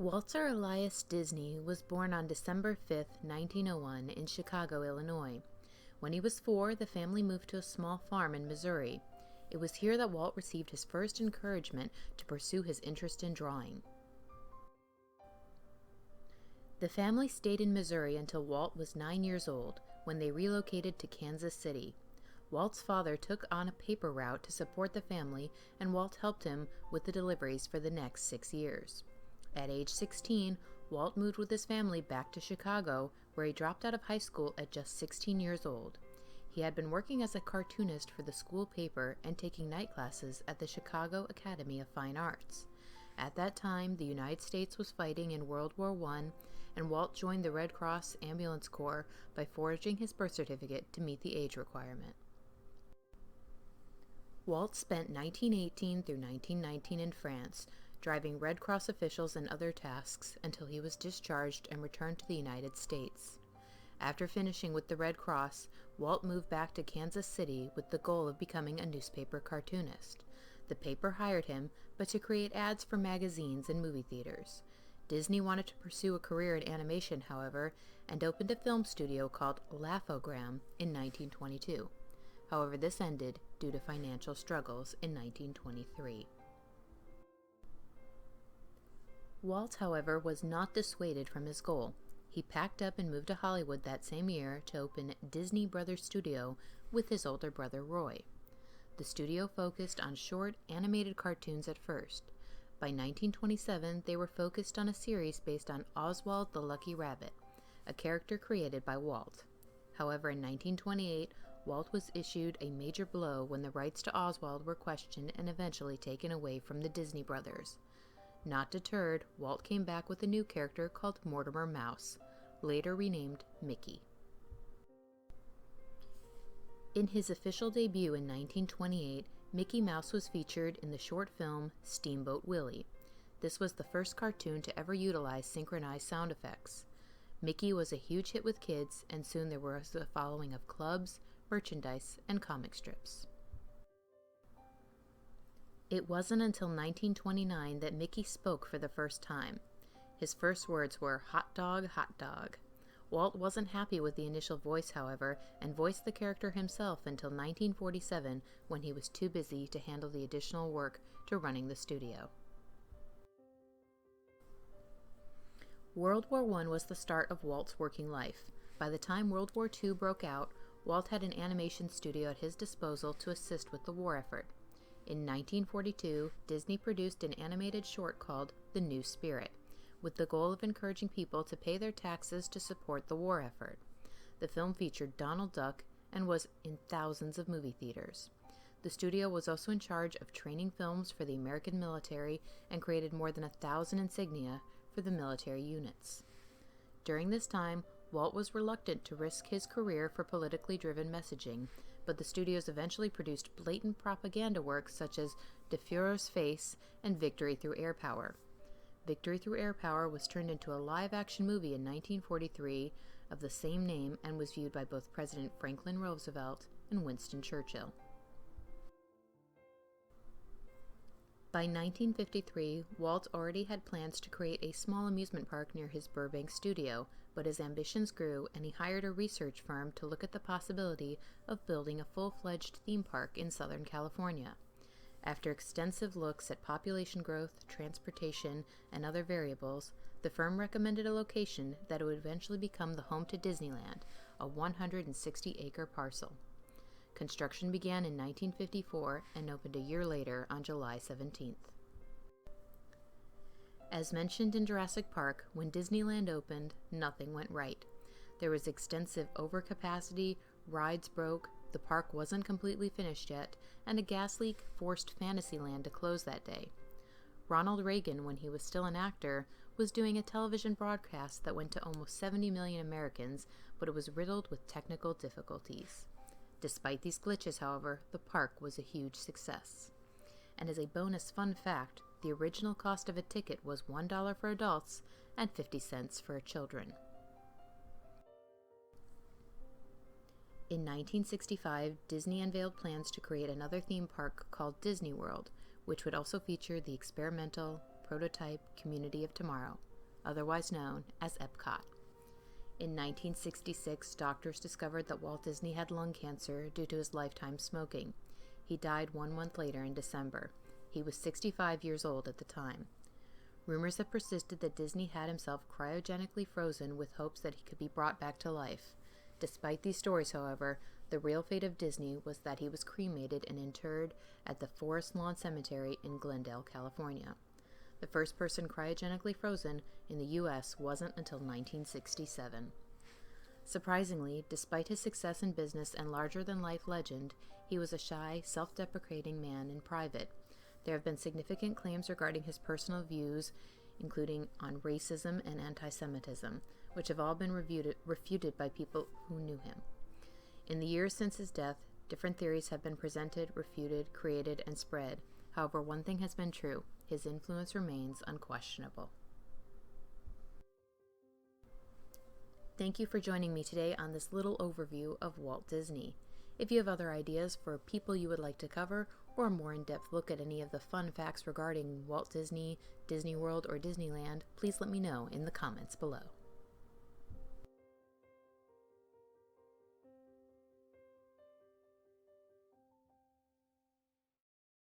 Walter Elias Disney was born on December 5, 1901, in Chicago, Illinois. When he was 4, the family moved to a small farm in Missouri. It was here that Walt received his first encouragement to pursue his interest in drawing. The family stayed in Missouri until Walt was 9 years old, when they relocated to Kansas City. Walt's father took on a paper route to support the family, and Walt helped him with the deliveries for the next 6 years. At age 16, Walt moved with his family back to Chicago, where he dropped out of high school at just 16 years old. He had been working as a cartoonist for the school paper and taking night classes at the Chicago Academy of Fine Arts. At that time, the United States was fighting in World War I, and Walt joined the Red Cross Ambulance Corps by forging his birth certificate to meet the age requirement. Walt spent 1918 through 1919 in France, driving Red Cross officials and other tasks until he was discharged and returned to the United States. After finishing with the Red Cross, Walt moved back to Kansas City with the goal of becoming a newspaper cartoonist. The paper hired him, but to create ads for magazines and movie theaters. Disney wanted to pursue a career in animation, however, and opened a film studio called Laugh-O-Gram in 1922. However, this ended due to financial struggles in 1923. Walt, however, was not dissuaded from his goal. He packed up and moved to Hollywood that same year to open Disney Brothers Studio with his older brother Roy. The studio focused on short, animated cartoons at first. By 1927, they were focused on a series based on Oswald the Lucky Rabbit, a character created by Walt. However, in 1928, Walt was issued a major blow when the rights to Oswald were questioned and eventually taken away from the Disney Brothers. Not deterred, Walt came back with a new character called Mortimer Mouse, later renamed Mickey. In his official debut in 1928, Mickey Mouse was featured in the short film Steamboat Willie. This was the first cartoon to ever utilize synchronized sound effects. Mickey was a huge hit with kids, and soon there was a following of clubs, merchandise, and comic strips. It wasn't until 1929 that Mickey spoke for the first time. His first words were, "Hot dog, hot dog." Walt wasn't happy with the initial voice, however, and voiced the character himself until 1947, when he was too busy to handle the additional work to running the studio. World War I was the start of Walt's working life. By the time World War II broke out, Walt had an animation studio at his disposal to assist with the war effort. In 1942, Disney produced an animated short called The New Spirit, with the goal of encouraging people to pay their taxes to support the war effort. The film featured Donald Duck and was in thousands of movie theaters. The studio was also in charge of training films for the American military and created more than 1,000 insignia for the military units. During this time, Walt was reluctant to risk his career for politically driven messaging, but the studios eventually produced blatant propaganda works such as De Fuhrer's Face and Victory Through Air Power. Victory Through Air Power was turned into a live-action movie in 1943 of the same name and was viewed by both President Franklin Roosevelt and Winston Churchill. By 1953, Walt already had plans to create a small amusement park near his Burbank studio, but his ambitions grew and he hired a research firm to look at the possibility of building a full-fledged theme park in Southern California. After extensive looks at population growth, transportation, and other variables, the firm recommended a location that would eventually become the home to Disneyland, a 160-acre parcel. Construction began in 1954 and opened a year later on July 17th. As mentioned in Jurassic Park, when Disneyland opened, nothing went right. There was extensive overcapacity, rides broke, the park wasn't completely finished yet, and a gas leak forced Fantasyland to close that day. Ronald Reagan, when he was still an actor, was doing a television broadcast that went to almost 70 million Americans, but it was riddled with technical difficulties. Despite these glitches, however, the park was a huge success. And as a bonus fun fact, the original cost of a ticket was $1 for adults and 50 cents for children. In 1965, Disney unveiled plans to create another theme park called Disney World, which would also feature the experimental, prototype Community of Tomorrow. otherwise known as Epcot. In 1966, doctors discovered that Walt Disney had lung cancer due to his lifetime smoking. He died 1 month later in December. He was 65 years old at the time. Rumors have persisted that Disney had himself cryogenically frozen with hopes that he could be brought back to life. Despite these stories, however, the real fate of Disney was that he was cremated and interred at the Forest Lawn Cemetery in Glendale, California. The first person cryogenically frozen in the U.S. wasn't until 1967. Surprisingly, despite his success in business and larger-than-life legend, he was a shy, self-deprecating man in private. There have been significant claims regarding his personal views, including on racism and anti-Semitism, which have all been refuted by people who knew him. In the years since his death, different theories have been presented, refuted, created, and spread. However, one thing has been true: his influence remains unquestionable. Thank you for joining me today on this little overview of Walt Disney. If you have other ideas for people you would like to cover, or a more in-depth look at any of the fun facts regarding Walt Disney, Disney World, or Disneyland, please let me know in the comments below.